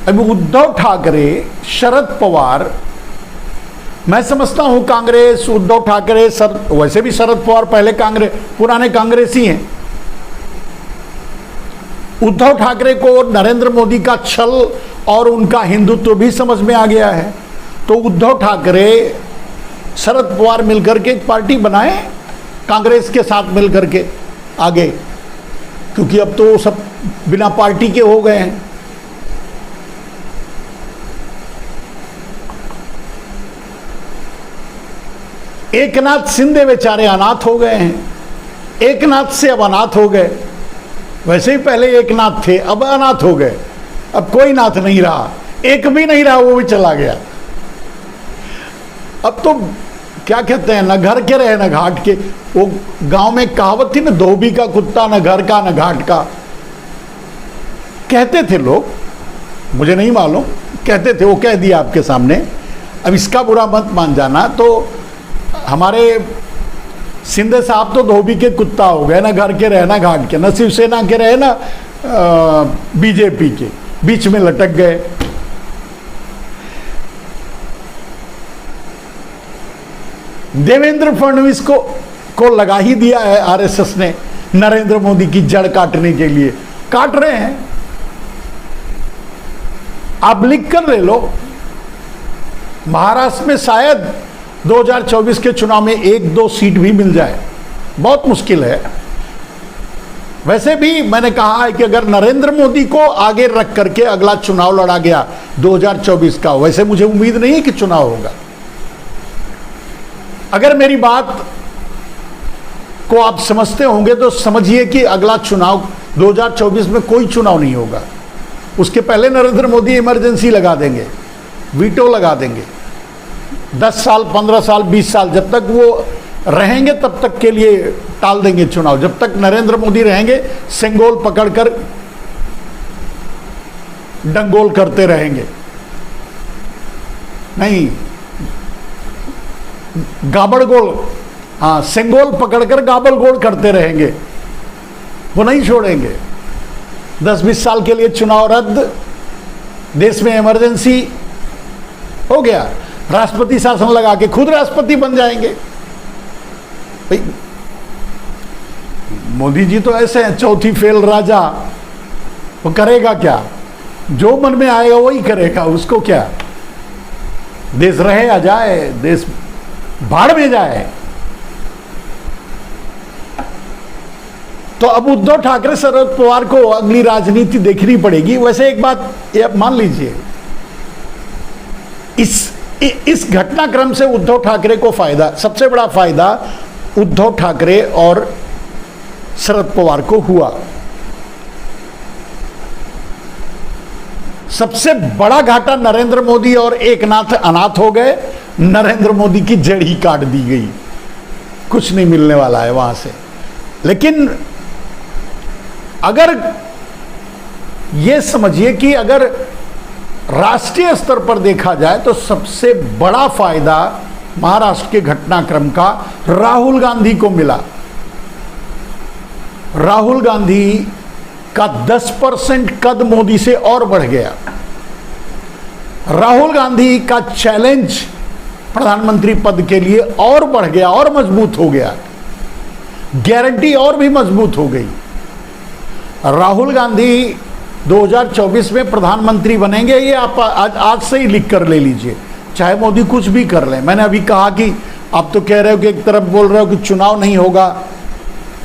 अभी उद्धव ठाकरे, शरद पवार, मैं समझता हूं कांग्रेस, उद्धव ठाकरे, वैसे भी शरद पवार पहले कांग्रेस, पुराने कांग्रेसी हैं। उद्धव ठाकरे को नरेंद्र मोदी का छल और उनका हिंदुत्व भी समझ में आ गया है। तो उद्धव ठाकरे, शरद पवार मिलकर के एक पार्टी बनाए कांग्रेस के साथ मिलकर के आगे, क्योंकि अब तो सब बिना पार्टी के हो गए हैं। एकनाथ शिंदे बेचारे अनाथ हो गए हैं, एकनाथ से अब अनाथ हो गए। वैसे ही पहले एक नाथ थे, अब अनाथ हो गए, अब कोई नाथ नहीं रहा, एक भी नहीं रहा, वो भी चला गया। अब तो क्या कहते हैं, न घर के रहे न घाट के। वो गांव में कहावत थी ना, धोबी का कुत्ता न घर का न घाट का, कहते थे लोग, मुझे नहीं मालूम, कहते थे, वो कह दिया आपके सामने। अब इसका बुरा मत मान जाना। तो हमारे शिंदे साहब तो धोबी के कुत्ता हो गए, ना घर के रहे ना घाट के, ना शिवसेना के रहे ना बीजेपी के, बीच में लटक गए। देवेंद्र फडणवीस को लगा ही दिया है आरएसएस ने नरेंद्र मोदी की जड़ काटने के लिए, काट रहे हैं। आप लिख कर ले लो, महाराष्ट्र में शायद 2024 के चुनाव में 1-2 सीट भी मिल जाए, बहुत मुश्किल है। वैसे भी मैंने कहा है कि अगर नरेंद्र मोदी को आगे रख करके अगला चुनाव लड़ा गया 2024 का, वैसे मुझे उम्मीद नहीं है कि चुनाव होगा। अगर मेरी बात को आप समझते होंगे तो समझिए कि अगला चुनाव 2024 में कोई चुनाव नहीं होगा। उसके पहले नरेंद्र मोदी इमरजेंसी लगा देंगे, वीटो लगा देंगे। 10 साल, 15 साल, 20 साल जब तक वो रहेंगे तब तक के लिए टाल देंगे चुनाव। जब तक नरेंद्र मोदी रहेंगे सेंगोल पकड़कर डंगोल करते रहेंगे, नहीं गाबड़गोल, हाँ सेंगोल पकड़कर गाबड़गोल करते रहेंगे, वो नहीं छोड़ेंगे। 10-20 साल के लिए चुनाव रद्द, देश में इमरजेंसी हो गया, राष्ट्रपति शासन लगा के खुद राष्ट्रपति बन जाएंगे। भाई मोदी जी तो ऐसे हैं, चौथी फेल राजा, वो करेगा क्या, जो मन में आएगा वही करेगा, उसको क्या। देश रहे या जाए, देश भाड़ में जाए। तो अब उद्धव ठाकरे, शरद पवार को अगली राजनीति देखनी पड़ेगी। वैसे एक बात ये मान लीजिए, इस घटनाक्रम से उद्धव ठाकरे को फायदा, सबसे बड़ा फायदा उद्धव ठाकरे और शरद पवार को हुआ। सबसे बड़ा घाटा नरेंद्र मोदी और एकनाथ अनाथ हो गए, नरेंद्र मोदी की जड़ ही काट दी गई, कुछ नहीं मिलने वाला है वहां से। लेकिन अगर ये समझिए कि अगर राष्ट्रीय स्तर पर देखा जाए तो सबसे बड़ा फायदा महाराष्ट्र के घटनाक्रम का राहुल गांधी को मिला। राहुल गांधी का 10% कद मोदी से और बढ़ गया। राहुल गांधी का चैलेंज प्रधानमंत्री पद के लिए और बढ़ गया और मजबूत हो गया, गारंटी और भी मजबूत हो गई। राहुल गांधी 2024 में प्रधानमंत्री बनेंगे, ये आप आज से ही लिख कर ले लीजिए, चाहे मोदी कुछ भी कर लें। मैंने अभी कहा कि आप तो कह रहे हो कि एक तरफ बोल रहे हो कि चुनाव नहीं होगा,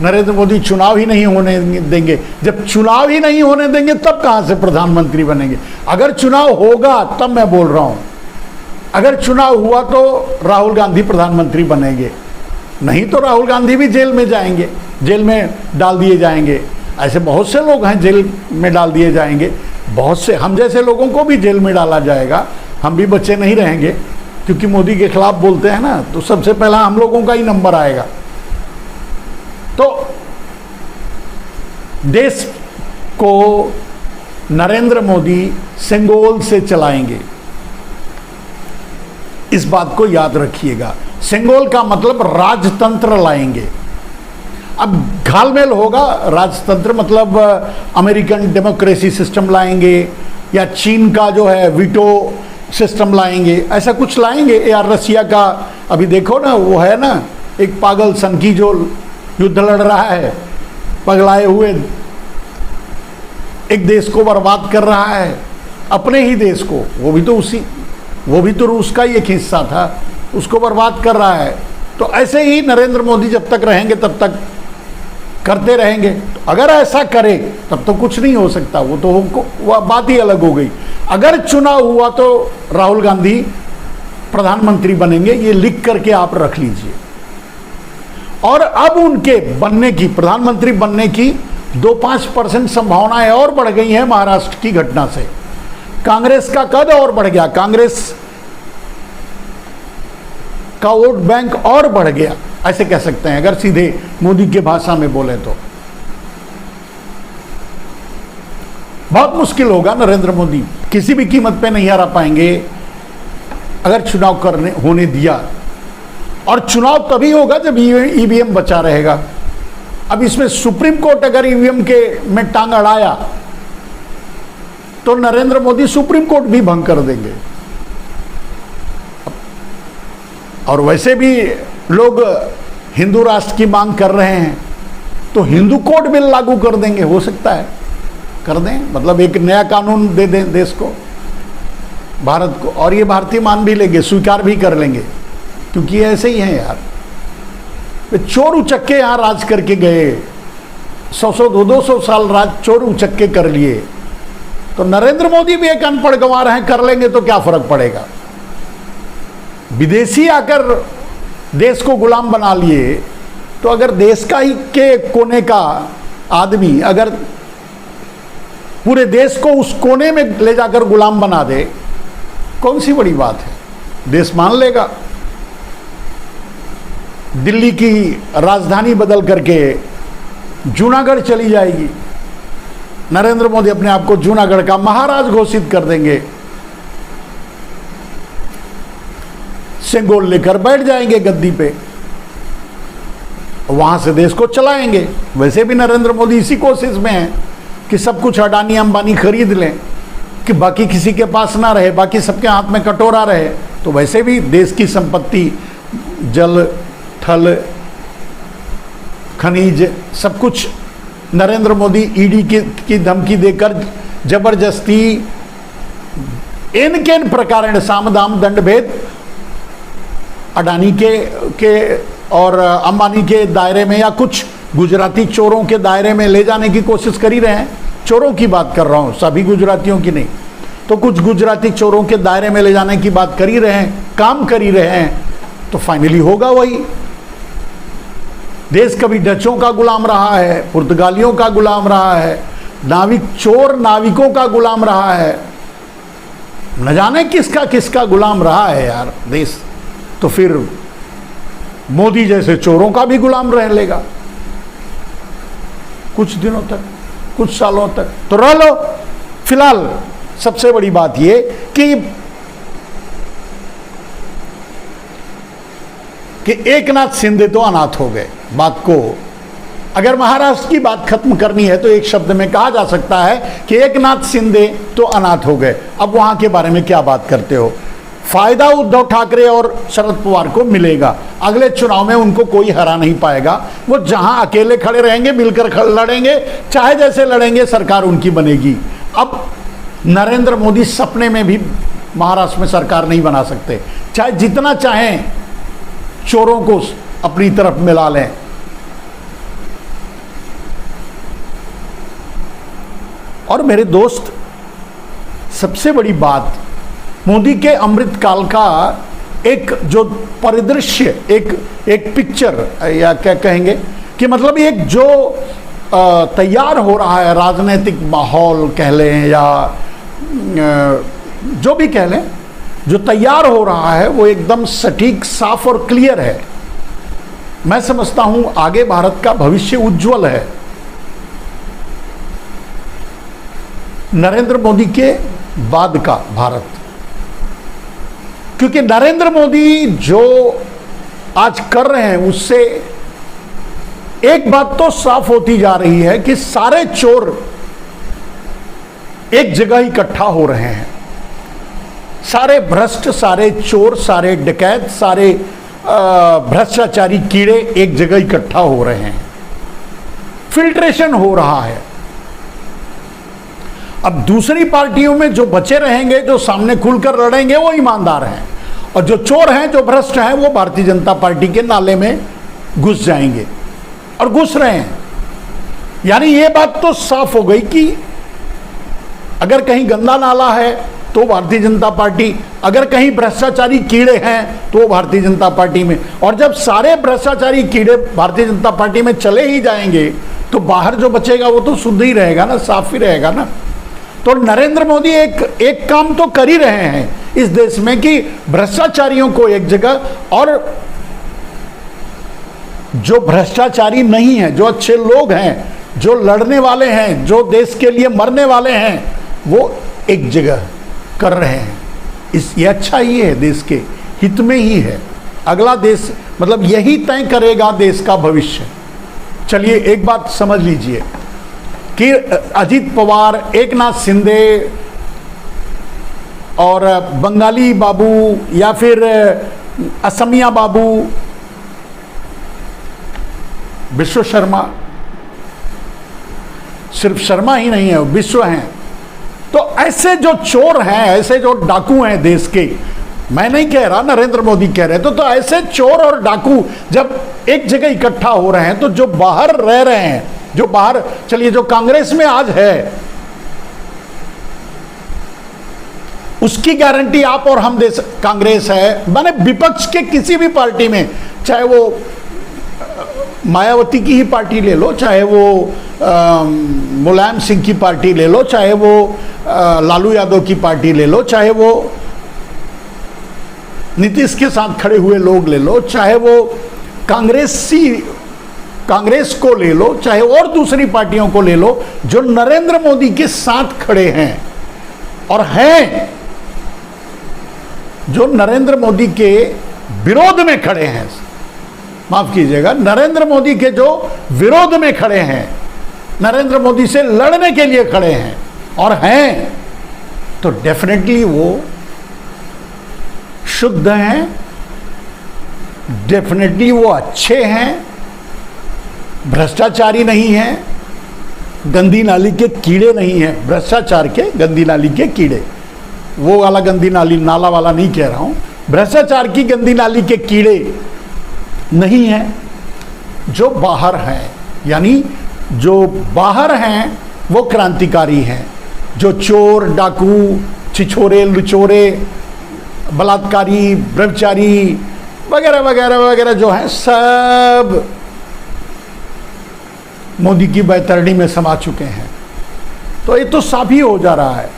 नरेंद्र मोदी चुनाव ही नहीं होने देंगे। जब चुनाव ही नहीं होने देंगे तब कहां से प्रधानमंत्री बनेंगे। अगर चुनाव होगा तब मैं बोल रहा हूं, अगर चुनाव हुआ तो राहुल गांधी प्रधानमंत्री बनेंगे, नहीं तो राहुल गांधी भी जेल में जाएंगे, जेल में डाल दिए जाएंगे। ऐसे बहुत से लोग हैं जेल में डाल दिए जाएंगे, बहुत से हम जैसे लोगों को भी जेल में डाला जाएगा, हम भी बच्चे नहीं रहेंगे, क्योंकि मोदी के खिलाफ बोलते हैं ना, तो सबसे पहला हम लोगों का ही नंबर आएगा। तो देश को नरेंद्र मोदी सेंगोल से चलाएंगे, इस बात को याद रखिएगा। सेंगोल का मतलब राजतंत्र लाएंगे। अब घालमेल होगा, राजतंत्र मतलब अमेरिकन डेमोक्रेसी सिस्टम लाएंगे, या चीन का जो है वीटो सिस्टम लाएंगे, ऐसा कुछ लाएंगे, या रसिया का अभी देखो ना, वो है ना एक पागल सनकी जो युद्ध लड़ रहा है, पगलाए हुए एक देश को बर्बाद कर रहा है, अपने ही देश को, वो भी तो रूस का ही एक हिस्सा था, उसको बर्बाद कर रहा है। तो ऐसे ही नरेंद्र मोदी जब तक रहेंगे तब तक करते रहेंगे। तो अगर ऐसा करे तब तो कुछ नहीं हो सकता, वो तो वह बात ही अलग हो गई। अगर चुनाव हुआ तो राहुल गांधी प्रधानमंत्री बनेंगे, ये लिख करके आप रख लीजिए। और अब उनके बनने की, प्रधानमंत्री बनने की 2-5% संभावनाएं और बढ़ गई हैं महाराष्ट्र की घटना से। कांग्रेस का कद और बढ़ गया, कांग्रेस का वोट बैंक और बढ़ गया, ऐसे कह सकते हैं अगर सीधे मोदी के भाषा में बोले तो। बहुत मुश्किल होगा, नरेंद्र मोदी किसी भी कीमत पे नहीं हरा पाएंगे अगर चुनाव होने दिया। और चुनाव तभी होगा जब ईवीएम बचा रहेगा। अब इसमें सुप्रीम कोर्ट अगर ईवीएम के में टांग अड़ाया तो नरेंद्र मोदी सुप्रीम कोर्ट भी भंग कर देंगे। और वैसे भी लोग हिंदू राष्ट्र की मांग कर रहे हैं, तो हिंदू कोड बिल लागू कर देंगे, हो सकता है कर दें, मतलब एक नया कानून दे दें देश को, भारत को, और ये भारतीय मान भी लेंगे, स्वीकार भी कर लेंगे, क्योंकि ये ऐसे ही हैं यार। वे चोर उचक्के यहाँ राज करके गए, 100-100, 200 साल राज चोर उचक्के कर लिए। तो नरेंद्र मोदी भी एक अनपढ़ गंवार हैं, कर लेंगे तो क्या फर्क पड़ेगा। विदेशी आकर देश को गुलाम बना लिए, तो अगर देश का ही के कोने का आदमी अगर पूरे देश को उस कोने में ले जाकर गुलाम बना दे, कौन सी बड़ी बात है, देश मान लेगा। दिल्ली की राजधानी बदल करके जूनागढ़ चली जाएगी, नरेंद्र मोदी अपने आप को जूनागढ़ का महाराज घोषित कर देंगे, सेंगोल लेकर बैठ जाएंगे गद्दी पे, वहां से देश को चलाएंगे। वैसे भी नरेंद्र मोदी इसी कोशिश में है कि सब कुछ अडानी अंबानी खरीद लें, कि बाकी किसी के पास ना रहे, बाकी सबके हाथ में कटोरा रहे। तो वैसे भी देश की संपत्ति, जल थल खनिज, सब कुछ नरेंद्र मोदी ईडी की धमकी देकर जबरदस्ती इन प्रकार साम दाम दंड भेद अडानी के और अंबानी के दायरे में, या कुछ गुजराती चोरों के दायरे में ले जाने की कोशिश कर ही रहे हैं। चोरों की बात कर रहा हूं, सभी गुजरातियों की नहीं, तो कुछ गुजराती चोरों के दायरे में ले जाने की बात कर ही रहे हैं, काम कर ही रहे हैं। तो फाइनली होगा वही। देश कभी डचों का गुलाम रहा है, पुर्तगालियों का गुलाम रहा है, नाविक चोर नाविकों का गुलाम रहा है, न जाने किसका किसका गुलाम रहा है यार देश। तो फिर मोदी जैसे चोरों का भी गुलाम रह लेगा कुछ दिनों तक, कुछ सालों तक, तो रह लो। फिलहाल सबसे बड़ी बात ये कि एकनाथ शिंदे तो अनाथ हो गए। बात को अगर महाराष्ट्र की बात खत्म करनी है तो एक शब्द में कहा जा सकता है कि एकनाथ शिंदे तो अनाथ हो गए। अब वहां के बारे में क्या बात करते हो। फायदा उद्धव ठाकरे और शरद पवार को मिलेगा, अगले चुनाव में उनको कोई हरा नहीं पाएगा। वो जहां अकेले खड़े रहेंगे, मिलकर लड़ेंगे, चाहे जैसे लड़ेंगे, सरकार उनकी बनेगी। अब नरेंद्र मोदी सपने में भी महाराष्ट्र में सरकार नहीं बना सकते, चाहे जितना चाहें चोरों को अपनी तरफ मिला लें। और मेरे दोस्त, सबसे बड़ी बात, मोदी के अमृतकाल का एक जो परिदृश्य, एक पिक्चर, या क्या कहेंगे कि मतलब एक जो तैयार हो रहा है राजनीतिक माहौल कह लें, या जो भी कह लें, जो तैयार हो रहा है वो एकदम सटीक, साफ और क्लियर है। मैं समझता हूं आगे भारत का भविष्य उज्जवल है। नरेंद्र मोदी के बाद का भारत, क्योंकि नरेंद्र मोदी जो आज कर रहे हैं उससे एक बात तो साफ होती जा रही है कि सारे चोर एक जगह इकट्ठा हो रहे हैं। सारे भ्रष्ट, सारे चोर, सारे डकैत, सारे भ्रष्टाचारी कीड़े एक जगह इकट्ठा हो रहे हैं। फिल्ट्रेशन हो रहा है। अब दूसरी पार्टियों में जो बचे रहेंगे, जो सामने खुलकर लड़ेंगे, वो ईमानदार हैं, और जो चोर हैं, जो भ्रष्ट हैं, वो भारतीय जनता पार्टी के नाले में घुस जाएंगे और घुस रहे हैं। यानी ये बात तो साफ हो गई कि अगर कहीं गंदा नाला है तो भारतीय जनता पार्टी, अगर कहीं भ्रष्टाचारी कीड़े हैं तो भारतीय जनता पार्टी में, और जब सारे भ्रष्टाचारी कीड़े भारतीय जनता पार्टी में चले ही जाएंगे तो बाहर जो बचेगा वो तो शुद्ध ही रहेगा ना, साफ ही रहेगा ना। तो नरेंद्र मोदी एक काम तो कर ही रहे हैं इस देश में कि भ्रष्टाचारियों को एक जगह, और जो भ्रष्टाचारी नहीं है, जो अच्छे लोग हैं, जो लड़ने वाले हैं, जो देश के लिए मरने वाले हैं, वो एक जगह कर रहे हैं। ये अच्छा ही है, देश के हित में ही है। अगला देश मतलब यही तय करेगा देश का भविष्य। चलिए एक बात समझ लीजिए कि अजीत पवार, एकनाथ शिंदे और बंगाली बाबू या फिर असमिया बाबू, विश्व शर्मा, सिर्फ शर्मा ही नहीं है, विश्व हैं, तो ऐसे जो चोर हैं, ऐसे जो डाकू हैं देश के, मैं नहीं कह रहा, नरेंद्र मोदी कह रहे, तो ऐसे चोर और डाकू जब एक जगह इकट्ठा हो रहे हैं, तो जो बाहर रह रहे हैं, जो बाहर, चलिए जो कांग्रेस में आज है, उसकी गारंटी आप और हम दे कांग्रेस है, माने विपक्ष के किसी भी पार्टी में, चाहे वो मायावती की ही पार्टी ले लो, चाहे वो मुलायम सिंह की पार्टी ले लो, चाहे वो लालू यादव की पार्टी ले लो, चाहे वो नीतीश के साथ खड़े हुए लोग ले लो, चाहे वो कांग्रेस को ले लो, चाहे और दूसरी पार्टियों को ले लो, जो नरेंद्र मोदी के साथ खड़े हैं और हैं, जो नरेंद्र मोदी के विरोध में खड़े हैं, माफ कीजिएगा, नरेंद्र मोदी के जो विरोध में खड़े हैं, नरेंद्र मोदी से लड़ने के लिए खड़े हैं और हैं, तो डेफिनेटली वो शुद्ध हैं, डेफिनेटली वो अच्छे हैं, भ्रष्टाचारी नहीं हैं, गंदी नाली के कीड़े नहीं हैं, भ्रष्टाचार के गंदी नाली के कीड़े, वो वाला गंदी नाली, नाला वाला नहीं कह रहा हूं, भ्रष्टाचार की गंदी नाली के कीड़े नहीं है, जो बाहर हैं, यानी जो बाहर हैं वो क्रांतिकारी हैं, जो चोर, डाकू, छिछोरे, लुचोरे, बलात्कारी, ब्रह्मचारी वगैरह वगैरह वगैरह जो हैं, सब मोदी की बैतरणी में समा चुके हैं। तो ये तो साफ ही हो जा रहा है।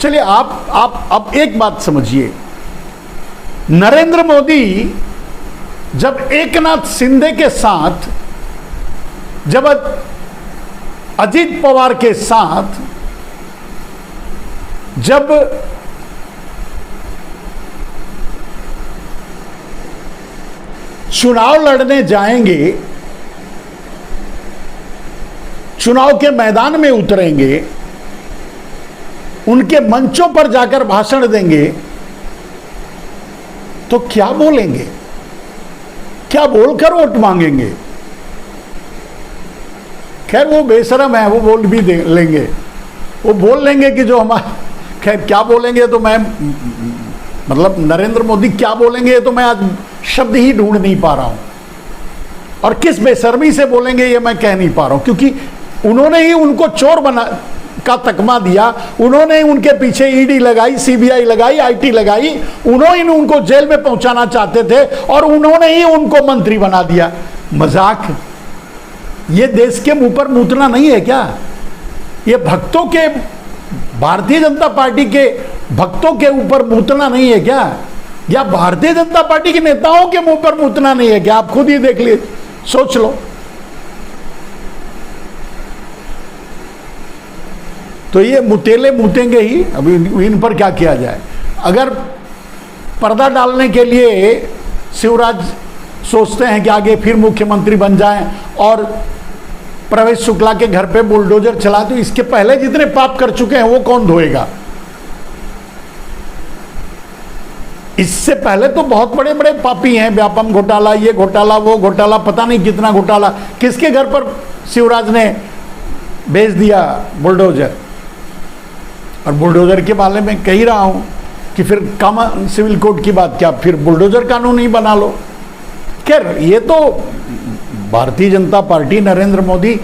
चलिए आप अब एक बात समझिए, नरेंद्र मोदी जब एकनाथ शिंदे के साथ, जब अजीत पवार के साथ, जब चुनाव लड़ने जाएंगे, चुनाव के मैदान में उतरेंगे, उनके मंचों पर जाकर भाषण देंगे, तो क्या बोलेंगे, क्या बोलकर वोट मांगेंगे? खैर वो बेशरम है, वो बोल भी लेंगे, वो बोल लेंगे कि जो हमारे, खैर क्या बोलेंगे तो मैं, मतलब नरेंद्र मोदी क्या बोलेंगे तो मैं आज शब्द ही ढूंढ नहीं पा रहा हूं, और किस बेशर्मी से बोलेंगे ये मैं कह नहीं पा रहा हूं, क्योंकि उन्होंने ही उनको चोर बना का तकमा दिया, उन्होंने ही उनके पीछे ईडी लगाई, सीबीआई लगाई, आईटी लगाई, उन्होंने उनको जेल में पहुंचाना चाहते थे और उन्होंने ही उनको मंत्री बना दिया। मजाक, ये देश के मुंह पर मूतना नहीं है क्या? ये भक्तों के, भारतीय जनता पार्टी के भक्तों के ऊपर मूतना नहीं है क्या? या भारतीय जनता पार्टी के नेताओं के मुंह पर मूतना नहीं है क्या? आप खुद ही देख लीजिए, सोच लो। तो ये मुतेले मूतेंगे ही, अभी इन पर क्या किया जाए। अगर पर्दा डालने के लिए शिवराज सोचते हैं कि आगे फिर मुख्यमंत्री बन जाएं और प्रवेश शुक्ला के घर पे बुलडोजर चला, तो इसके पहले जितने पाप कर चुके हैं वो कौन धोएगा? इससे पहले तो बहुत बड़े बड़े पापी हैं, व्यापम घोटाला, ये घोटाला, वो घोटाला, पता नहीं कितना घोटाला। किसके घर पर शिवराज ने भेज दिया बुलडोजर? और बुलडोजर के बारे में कह ही रहा हूं कि फिर कॉमन सिविल कोड की बात क्या, फिर बुलडोजर कानून ही बना लो। खैर, ये तो भारतीय जनता पार्टी, नरेंद्र मोदी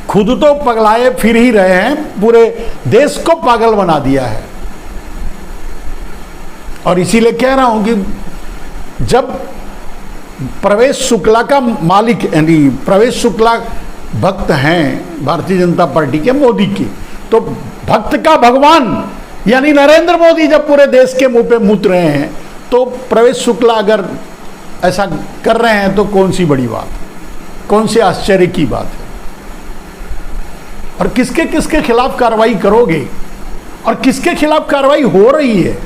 खुद तो पगलाए फिर ही रहे हैं, पूरे देश को पागल बना दिया है। और इसीलिए कह रहा हूं कि जब प्रवेश शुक्ला का मालिक, यानी प्रवेश शुक्ला भक्त हैं भारतीय जनता पार्टी के, मोदी की, तो भक्त का भगवान यानी नरेंद्र मोदी जब पूरे देश के मुंह पे मूत रहे हैं, तो प्रवेश शुक्ला अगर ऐसा कर रहे हैं तो कौन सी बड़ी बात, कौन सी आश्चर्य की बात है? और किसके किसके खिलाफ कार्रवाई करोगे, और किसके खिलाफ कार्रवाई हो रही है?